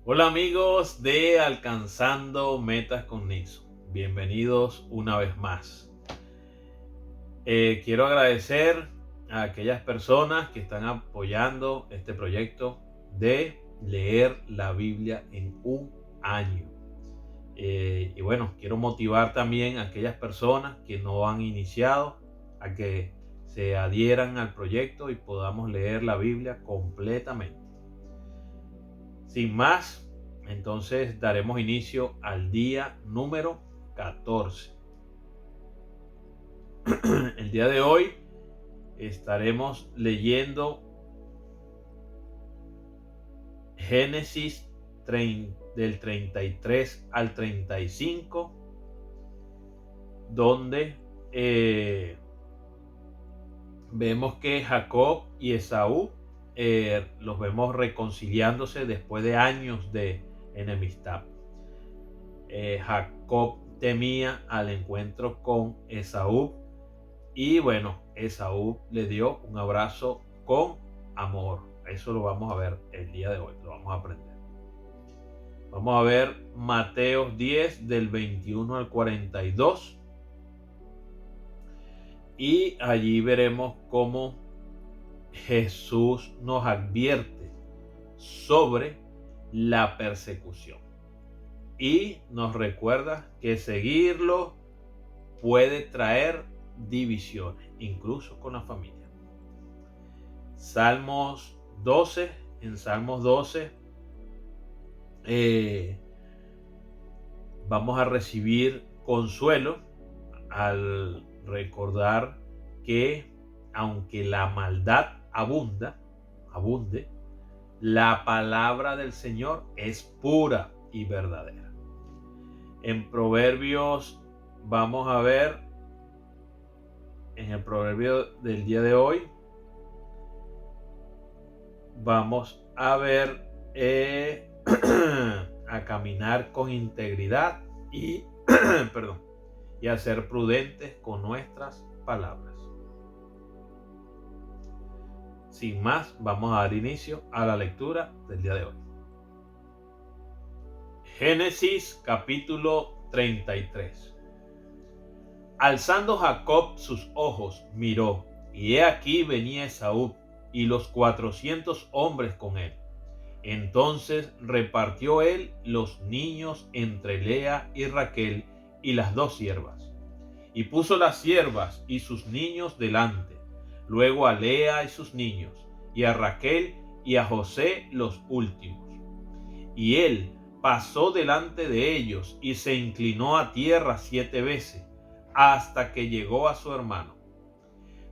Hola amigos de Alcanzando Metas con Nixon. Bienvenidos una vez más. Quiero agradecer a aquellas personas que están apoyando este proyecto de leer la Biblia en un año. Y bueno, quiero motivar también a aquellas personas que no han iniciado a que se adhieran al proyecto y podamos leer la Biblia completamente. Sin más, entonces daremos inicio al día número 14. El día de hoy estaremos leyendo Génesis del 33 al 35, donde vemos que Jacob y Esaú los vemos reconciliándose después de años de enemistad. Jacob temía al encuentro con Esaú y bueno, Esaú le dio un abrazo con amor. Eso lo vamos a ver el día de hoy, lo vamos a aprender. Vamos a ver Mateo 10 del 21 al 42 y allí veremos cómo Jesús nos advierte sobre la persecución y nos recuerda que seguirlo puede traer divisiones, incluso con la familia. Salmos 12, en Salmos 12 vamos a recibir consuelo al recordar que aunque la maldad abunde, la palabra del Señor es pura y verdadera. En Proverbios vamos a ver, en el proverbio del día de hoy, vamos a ver a caminar con integridad y y a ser prudentes con nuestras palabras. Sin más, vamos a dar inicio a la lectura del día de hoy. Génesis capítulo 33. Alzando Jacob sus ojos, miró, y he aquí venía Esaú y los 400 hombres con él. Entonces repartió él los niños entre Lea y Raquel y las dos siervas. Y puso las siervas y sus niños delante, luego a Lea y sus niños, y a Raquel y a José los últimos. Y él pasó delante de ellos y se inclinó a tierra 7 veces, hasta que llegó a su hermano.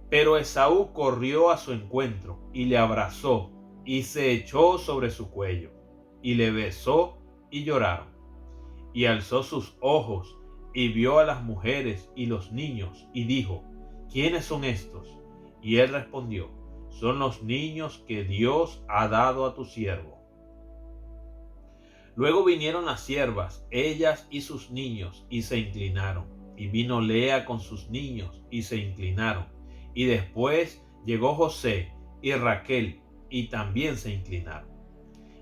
Pero Esaú corrió a su encuentro y le abrazó y se echó sobre su cuello y le besó y lloraron. Y alzó sus ojos y vio a las mujeres y los niños y dijo: ¿Quiénes son estos? Y él respondió: son los niños que Dios ha dado a tu siervo. Luego vinieron las siervas, ellas y sus niños, y se inclinaron. Y vino Lea con sus niños, y se inclinaron. Y después llegó José y Raquel, y también se inclinaron.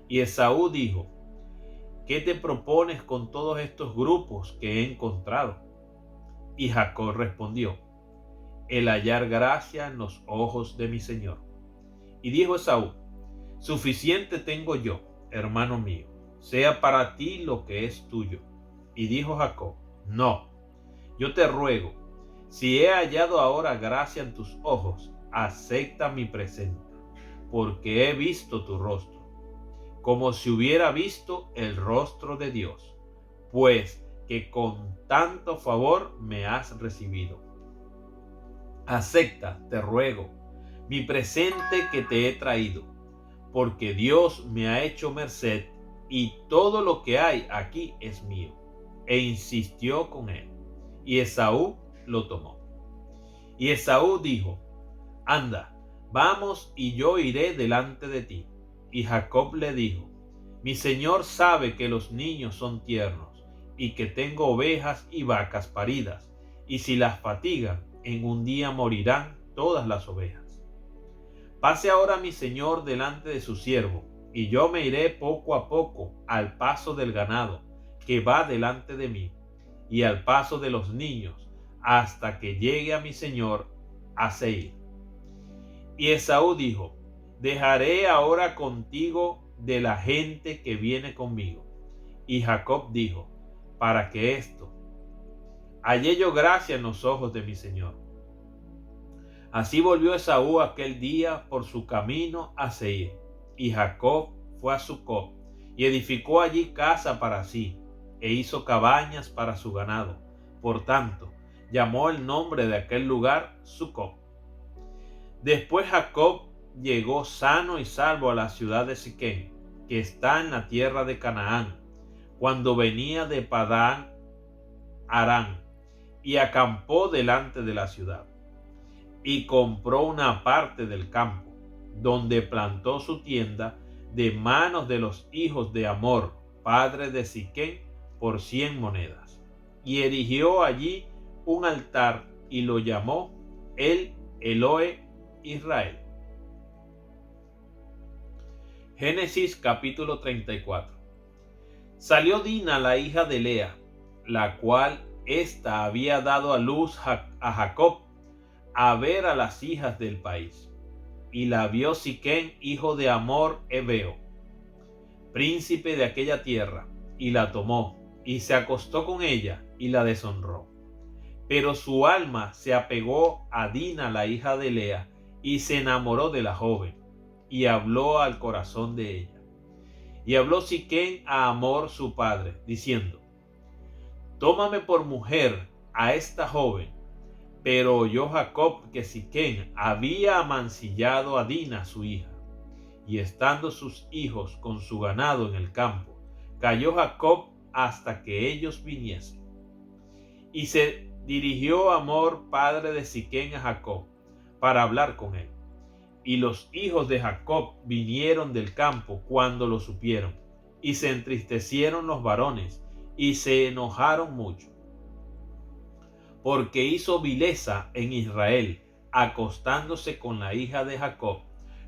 Y Esaú dijo: ¿qué te propones con todos estos grupos que he encontrado? Y Jacob respondió: el hallar gracia en los ojos de mi señor. Y dijo Esaú: suficiente tengo yo, hermano mío, sea para ti lo que es tuyo. Y dijo Jacob: no, yo te ruego, si he hallado ahora gracia en tus ojos, acepta mi presente, porque he visto tu rostro, como si hubiera visto el rostro de Dios, pues que con tanto favor me has recibido. Acepta, te ruego, mi presente que te he traído, porque Dios me ha hecho merced y todo lo que hay aquí es mío. E insistió con él, y Esaú lo tomó. Y Esaú dijo: anda, vamos y yo iré delante de ti. Y Jacob le dijo: mi señor sabe que los niños son tiernos y que tengo ovejas y vacas paridas, y si las fatigan, en un día morirán todas las ovejas. Pase ahora mi señor delante de su siervo, y yo me iré poco a poco al paso del ganado que va delante de mí, y al paso de los niños, hasta que llegue a mi señor a Seir. Y Esaú dijo: dejaré ahora contigo de la gente que viene conmigo. Y Jacob dijo: para que esto hallé yo gracia en los ojos de mi señor. Así volvió Esaú aquel día por su camino a Seir, y Jacob fue a Sucot, y edificó allí casa para sí, e hizo cabañas para su ganado. Por tanto, llamó el nombre de aquel lugar Sucot. Después Jacob llegó sano y salvo a la ciudad de Siquem, que está en la tierra de Canaán, cuando venía de Padán Aram, y acampó delante de la ciudad, y compró una parte del campo, donde plantó su tienda, de manos de los hijos de Hamor, padre de Siquem, por 100 monedas, y erigió allí un altar, y lo llamó El Elohe Israel. Génesis capítulo 34. Salió Dina, la hija de Lea, la cual ésta había dado a luz a Jacob, a ver a las hijas del país. Y la vio Siquem, hijo de Hamor Heveo, príncipe de aquella tierra, y la tomó, y se acostó con ella, y la deshonró. Pero su alma se apegó a Dina, la hija de Lea, y se enamoró de la joven, y habló al corazón de ella. Y habló Siquem a Hamor su padre, diciendo: tómame por mujer a esta joven. Pero oyó Jacob que Siquem había amancillado a Dina su hija, y estando sus hijos con su ganado en el campo, cayó Jacob hasta que ellos viniesen. Y se dirigió Hamor, padre de Siquem, a Jacob, para hablar con él. Y los hijos de Jacob vinieron del campo cuando lo supieron, y se entristecieron los varones, y se enojaron mucho, porque hizo vileza en Israel, acostándose con la hija de Jacob,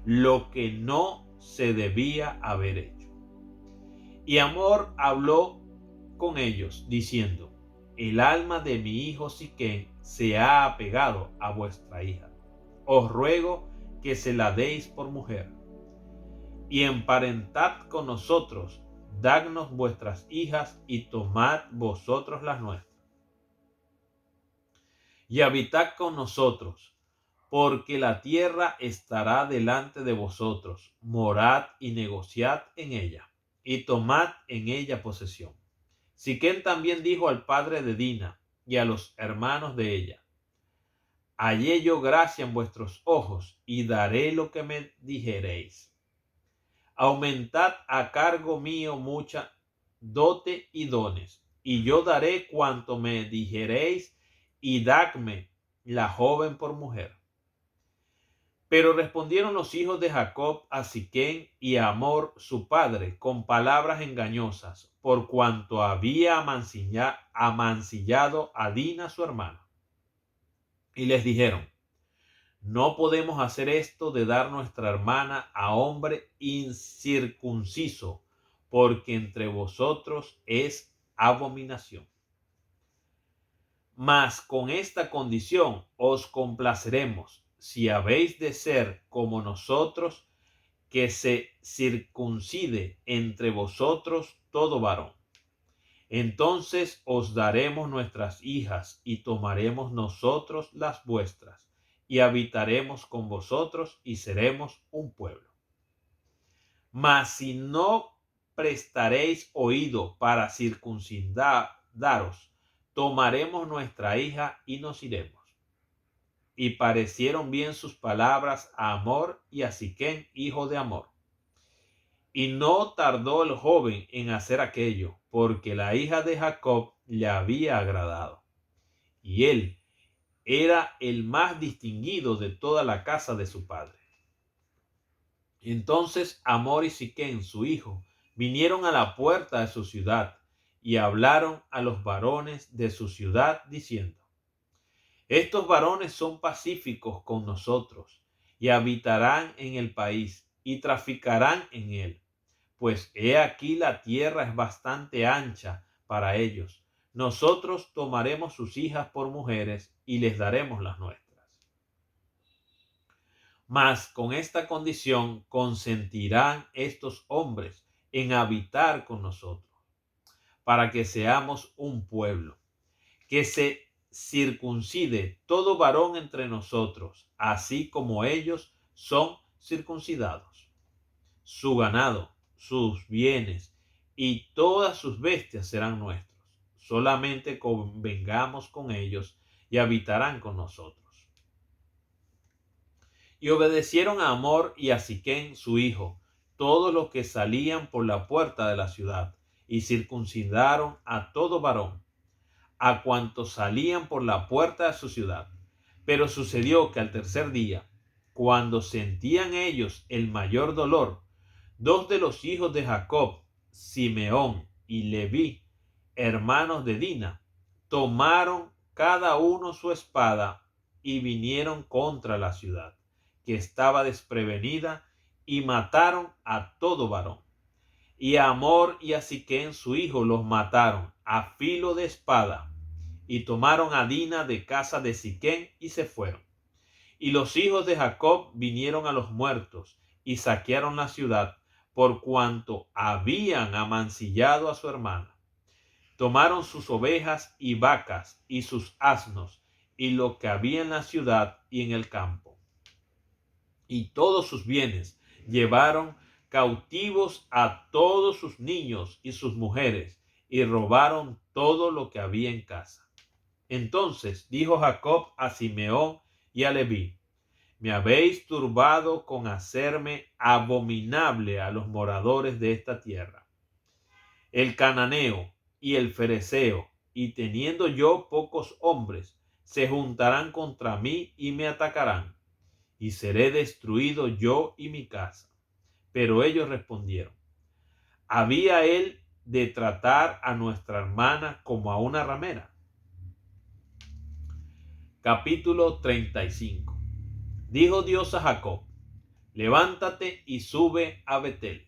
lo que no se debía haber hecho. Y Hamor habló con ellos, diciendo: el alma de mi hijo Siquem se ha apegado a vuestra hija. Os ruego que se la deis por mujer, y emparentad con nosotros, dadnos vuestras hijas, y tomad vosotros las nuestras, y habitad con nosotros, porque la tierra estará delante de vosotros. Morad y negociad en ella, y tomad en ella posesión. Siquem también dijo al padre de Dina y a los hermanos de ella: hallé yo gracia en vuestros ojos, y daré lo que me dijereis. Aumentad a cargo mío mucha dote y dones, y yo daré cuanto me dijereis, y dadme la joven por mujer. Pero respondieron los hijos de Jacob a Siquem y a Hamor su padre con palabras engañosas, por cuanto había amancillado a Dina su hermana. Y les dijeron: no podemos hacer esto de dar nuestra hermana a hombre incircunciso, porque entre vosotros es abominación. Mas con esta condición os complaceremos, si habéis de ser como nosotros, que se circuncide entre vosotros todo varón. Entonces os daremos nuestras hijas, y tomaremos nosotros las vuestras, y habitaremos con vosotros, y seremos un pueblo. Mas si no prestaréis oído para circuncidaros, tomaremos nuestra hija y nos iremos. Y parecieron bien sus palabras a Hamor y a Siquem, hijo de Hamor. Y no tardó el joven en hacer aquello, porque la hija de Jacob le había agradado, y él era el más distinguido de toda la casa de su padre. Entonces Hamor y Siquem, su hijo, vinieron a la puerta de su ciudad, y hablaron a los varones de su ciudad, diciendo: estos varones son pacíficos con nosotros, y habitarán en el país, y traficarán en él. pues he aquí la tierra es bastante ancha para ellos. Nosotros tomaremos sus hijas por mujeres y les daremos las nuestras. Mas con esta condición consentirán estos hombres en habitar con nosotros, para que seamos un pueblo, que se circuncide todo varón entre nosotros, así como ellos son circuncidados. Su ganado, sus bienes y todas sus bestias serán nuestros. Solamente convengamos con ellos y habitarán con nosotros. Y obedecieron a Hamor y a Siquem su hijo, todos los que salían por la puerta de la ciudad, y circuncidaron a todo varón, a cuantos salían por la puerta de su ciudad. Pero sucedió que al tercer día, cuando sentían ellos el mayor dolor, dos de los hijos de Jacob, Simeón y Leví, hermanos de Dina, tomaron cada uno su espada y vinieron contra la ciudad, que estaba desprevenida, y mataron a todo varón. Y a Hamor y a Siquem su hijo los mataron a filo de espada, y tomaron a Dina de casa de Siquem y se fueron. Y los hijos de Jacob vinieron a los muertos y saquearon la ciudad, por cuanto habían amancillado a su hermana. Tomaron sus ovejas y vacas y sus asnos y lo que había en la ciudad y en el campo, y todos sus bienes. Llevaron cautivos a todos sus niños y sus mujeres, y robaron todo lo que había en casa. Entonces dijo Jacob a Simeón y a Leví: me habéis turbado con hacerme abominable a los moradores de esta tierra, el cananeo y el fereceo, y teniendo yo pocos hombres, se juntarán contra mí y me atacarán, y seré destruido yo y mi casa. Pero ellos respondieron: ¿había él de tratar a nuestra hermana como a una ramera? Capítulo 35. Dijo Dios a Jacob: levántate y sube a Bet-el,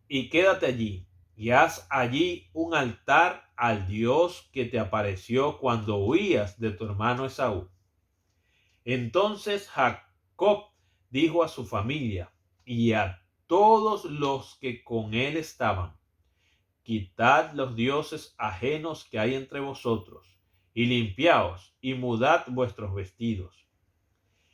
y quédate allí, y haz allí un altar al Dios que te apareció cuando huías de tu hermano Esaú. Entonces Jacob dijo a su familia y a todos los que con él estaban: quitad los dioses ajenos que hay entre vosotros, y limpiaos, y mudad vuestros vestidos.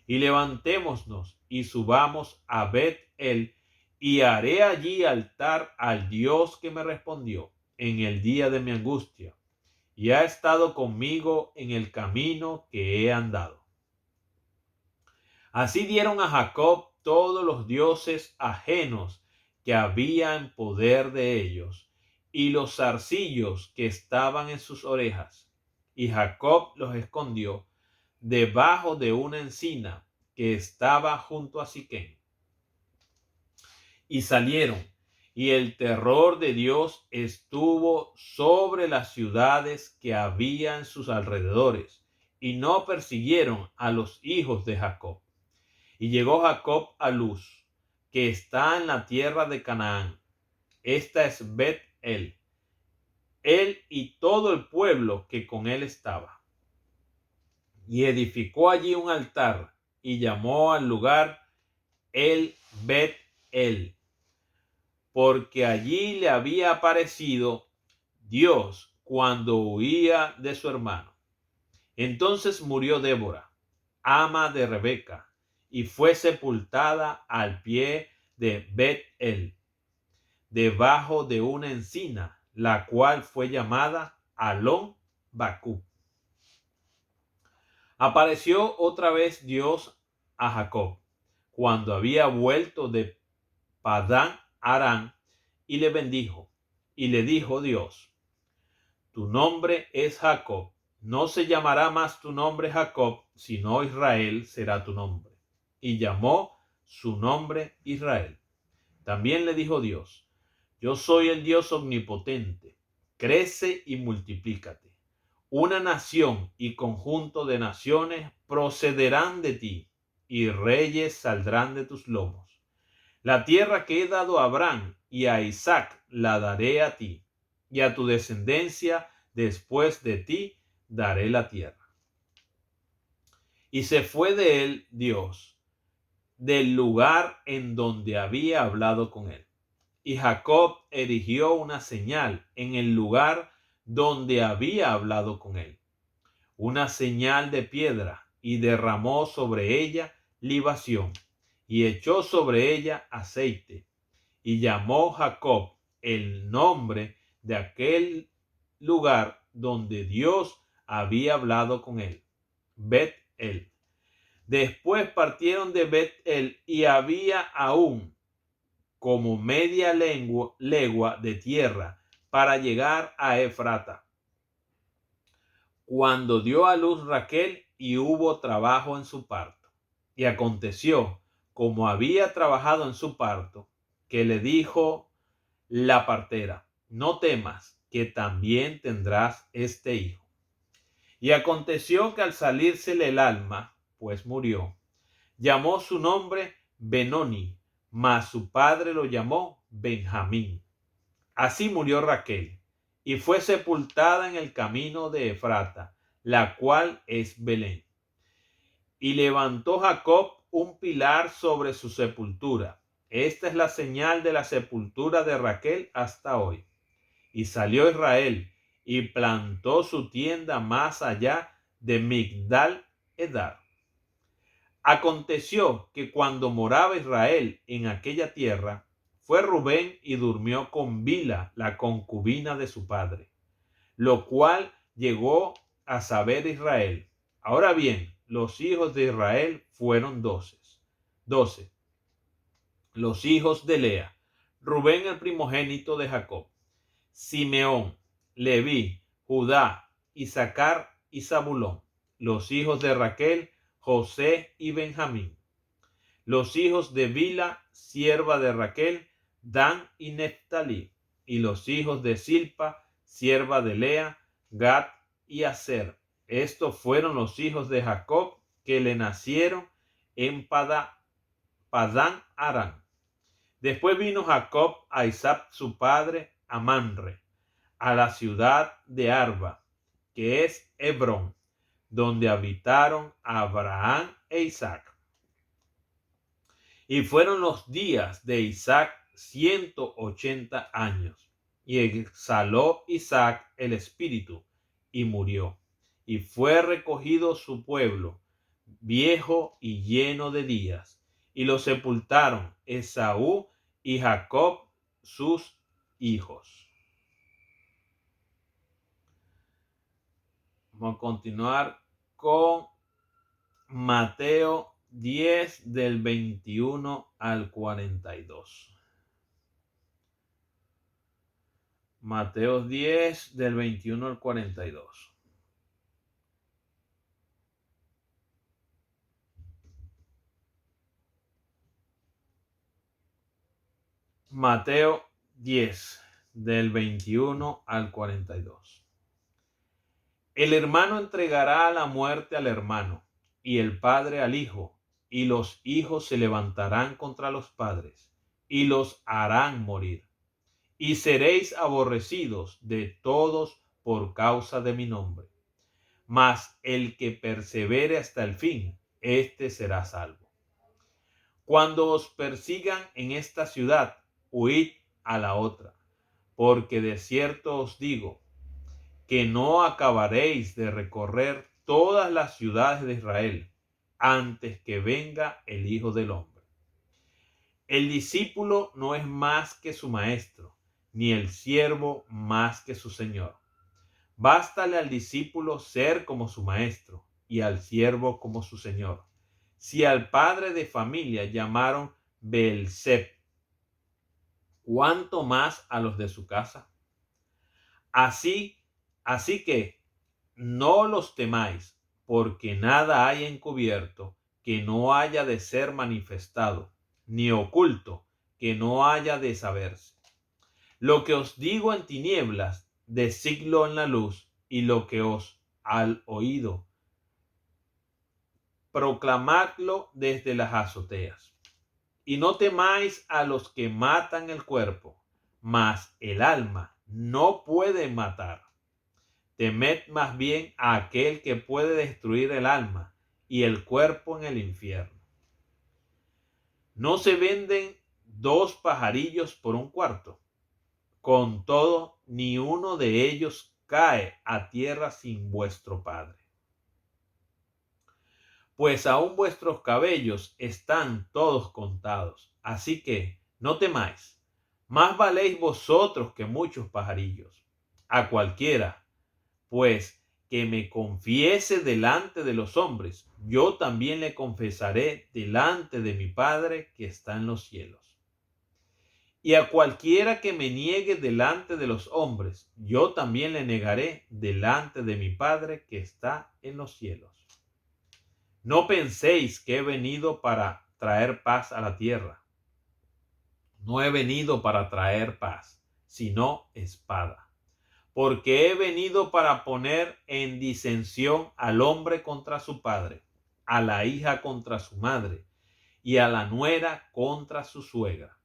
Y levantémonos y subamos a Bet-el, y haré allí altar al Dios que me respondió en el día de mi angustia, y ha estado conmigo en el camino que he andado. Así dieron a Jacob todos los dioses ajenos que había en poder de ellos, y los zarcillos que estaban en sus orejas, y Jacob los escondió debajo de una encina que estaba junto a Siquem. Y salieron, y el terror de Dios estuvo sobre las ciudades que había en sus alrededores, y no persiguieron a los hijos de Jacob. Y llegó Jacob a Luz, que está en la tierra de Canaán. Esta es Bet-el, él y todo el pueblo que con él estaba. Y edificó allí un altar, y llamó al lugar el Bet-el, porque allí le había aparecido Dios cuando huía de su hermano. Entonces murió Débora, ama de Rebeca, y fue sepultada al pie de Bet-el, debajo de una encina, la cual fue llamada Alon Bacú. Apareció otra vez Dios a Jacob cuando había vuelto de Padán Aram, y le bendijo, y le dijo Dios: tu nombre es Jacob, no se llamará más tu nombre Jacob, sino Israel será tu nombre. Y llamó su nombre Israel. También le dijo Dios: yo soy el Dios omnipotente, crece y multiplícate. Una nación y conjunto de naciones procederán de ti, y reyes saldrán de tus lomos. La tierra que he dado a Abraham y a Isaac la daré a ti, y a tu descendencia después de ti daré la tierra. Y se fue de él Dios del lugar en donde había hablado con él. Y Jacob erigió una señal en el lugar donde había hablado con él, una señal de piedra, y derramó sobre ella libación, y echó sobre ella aceite, y llamó Jacob el nombre de aquel lugar donde Dios había hablado con él, Bet-El. Después partieron de Bet-El, y había aún como media legua de tierra para llegar a Efrata, cuando dio a luz Raquel, y hubo trabajo en su parto. Y aconteció, como había trabajado en su parto, que le dijo la partera: no temas, que también tendrás este hijo. Y aconteció que al salírsele el alma, pues murió, llamó su nombre Benoni, mas su padre lo llamó Benjamín. Así murió Raquel, y fue sepultada en el camino de Efrata, la cual es Belén. Y levantó Jacob un pilar sobre su sepultura. Esta es la señal de la sepultura de Raquel hasta hoy. Y salió Israel y plantó su tienda más allá de Migdal Edar. Aconteció que cuando moraba Israel en aquella tierra, fue Rubén y durmió con Bila, la concubina de su padre, lo cual llegó a saber Israel. Ahora bien, los hijos de Israel fueron 12. Los hijos de Lea: Rubén, el primogénito de Jacob; Simeón, Leví, Judá, Isaacar y Zabulón. Los hijos de Raquel: José y Benjamín. Los hijos de Bila, sierva de Raquel: Dan y Neftalí. Y los hijos de Silpa, sierva de Lea: Gad y Aser. Estos fueron los hijos de Jacob que le nacieron en Padán Aram. Después vino Jacob a Isaac su padre a Manre, a la ciudad de Arba, que es Hebrón, donde habitaron Abraham e Isaac. Y fueron los días de Isaac 180 años. Y exhaló Isaac el espíritu, y murió. Y fue recogido su pueblo, viejo y lleno de días. Y lo sepultaron Esaú y Jacob sus hijos. Vamos a continuar con Mateo 10 del 21 al 42. Mateo 10 del 21 al 42. Mateo 10 del 21 al 42. El hermano entregará a la muerte al hermano, y el padre al hijo, y los hijos se levantarán contra los padres, y los harán morir. Y seréis aborrecidos de todos por causa de mi nombre. Mas el que persevere hasta el fin, éste será salvo. Cuando os persigan en esta ciudad, huid a la otra, porque de cierto os digo que no acabaréis de recorrer todas las ciudades de Israel antes que venga el Hijo del Hombre. El discípulo no es más que su maestro, ni el siervo más que su señor. Bástale al discípulo ser como su maestro, y al siervo como su señor. Si al padre de familia llamaron Beelzeb, ¿cuánto más a los de su casa? Así que no los temáis, porque nada hay encubierto que no haya de ser manifestado, ni oculto que no haya de saberse. Lo que os digo en tinieblas, decidlo en la luz, y lo que os al oído, proclamadlo desde las azoteas. Y no temáis a los que matan el cuerpo, mas el alma no puede matar. Temed más bien a aquel que puede destruir el alma y el cuerpo en el infierno. ¿No se venden 2 pajarillos por un cuarto? Con todo, ni uno de ellos cae a tierra sin vuestro Padre. Pues aún vuestros cabellos están todos contados. Así que no temáis, más valéis vosotros que muchos pajarillos. A cualquiera, pues, que me confiese delante de los hombres, yo también le confesaré delante de mi Padre que está en los cielos. Y a cualquiera que me niegue delante de los hombres, yo también le negaré delante de mi Padre que está en los cielos. No penséis que he venido para traer paz a la tierra. No he venido para traer paz, sino espada. Porque he venido para poner en disensión al hombre contra su padre, a la hija contra su madre, y a la nuera contra su suegra.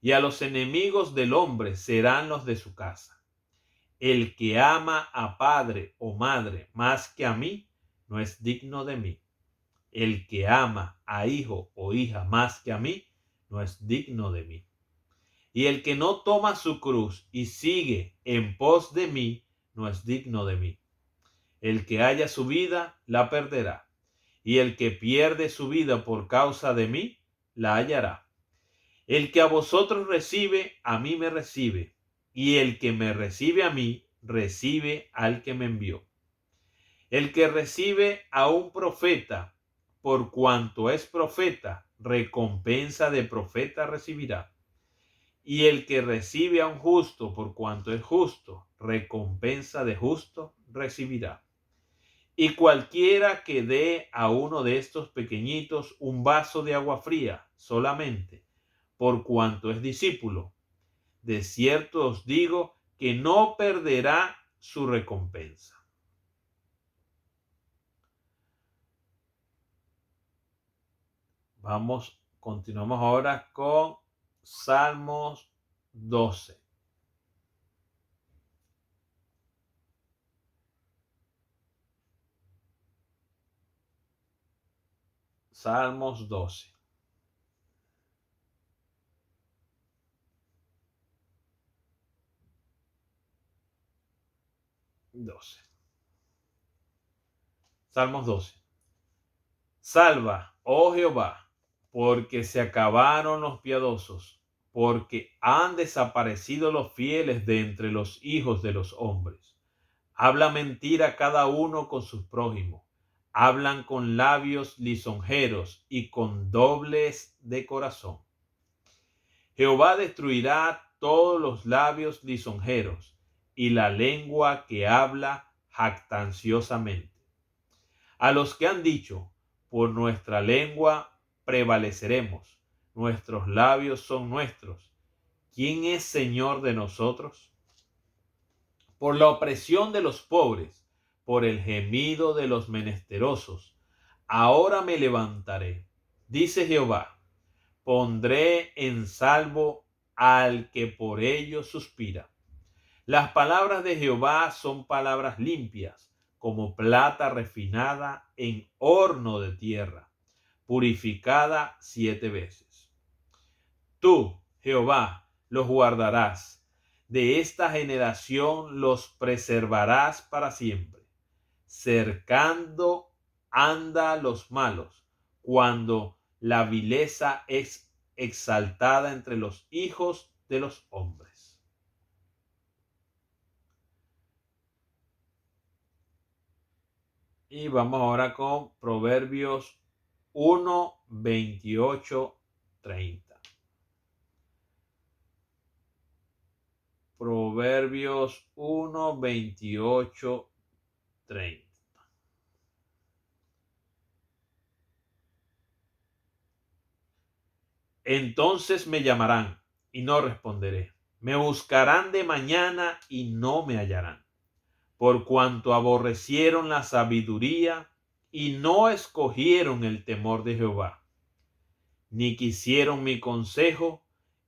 Y a los enemigos del hombre serán los de su casa. El que ama a padre o madre más que a mí, no es digno de mí. El que ama a hijo o hija más que a mí, no es digno de mí. Y el que no toma su cruz y sigue en pos de mí, no es digno de mí. El que haya su vida, la perderá. Y el que pierde su vida por causa de mí, la hallará. El que a vosotros recibe, a mí me recibe. Y el que me recibe a mí, recibe al que me envió. El que recibe a un profeta, por cuanto es profeta, recompensa de profeta recibirá. Y el que recibe a un justo, por cuanto es justo, recompensa de justo recibirá. Y cualquiera que dé a uno de estos pequeñitos un vaso de agua fría solamente, por cuanto es discípulo, de cierto os digo que no perderá su recompensa. Continuamos ahora con Salmos 12. Salmos 12. Salmos 12. Salva, oh Jehová, porque se acabaron los piadosos, porque han desaparecido los fieles de entre los hijos de los hombres. Habla mentira cada uno con sus prójimos. Hablan con labios lisonjeros y con dobles de corazón. Jehová destruirá todos los labios lisonjeros y la lengua que habla jactanciosamente. A los que han dicho, por nuestra lengua prevaleceremos, nuestros labios son nuestros. ¿Quién es Señor de nosotros? Por la opresión de los pobres, por el gemido de los menesterosos, ahora me levantaré, dice Jehová, pondré en salvo al que por ello suspira. Las palabras de Jehová son palabras limpias, como plata refinada en horno de tierra, purificada 7 veces. Tú, Jehová, los guardarás. De esta generación los preservarás para siempre. Cercando anda los malos, cuando la vileza es exaltada entre los hijos de los hombres. Y vamos ahora con Proverbios 1, 28, 30. Proverbios 1, 28, 30. Entonces me llamarán y no responderé. Me buscarán de mañana y no me hallarán. Por cuanto aborrecieron la sabiduría y no escogieron el temor de Jehová. ni quisieron mi consejo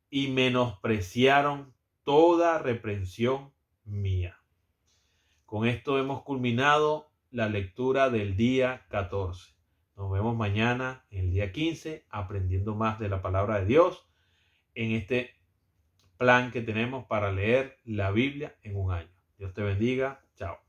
y menospreciaron toda reprensión mía. Con esto hemos culminado la lectura del día 14. Nos vemos mañana, en el día 15, aprendiendo más de la palabra de Dios en este plan que tenemos para leer la Biblia en un año. Dios te bendiga. Chao.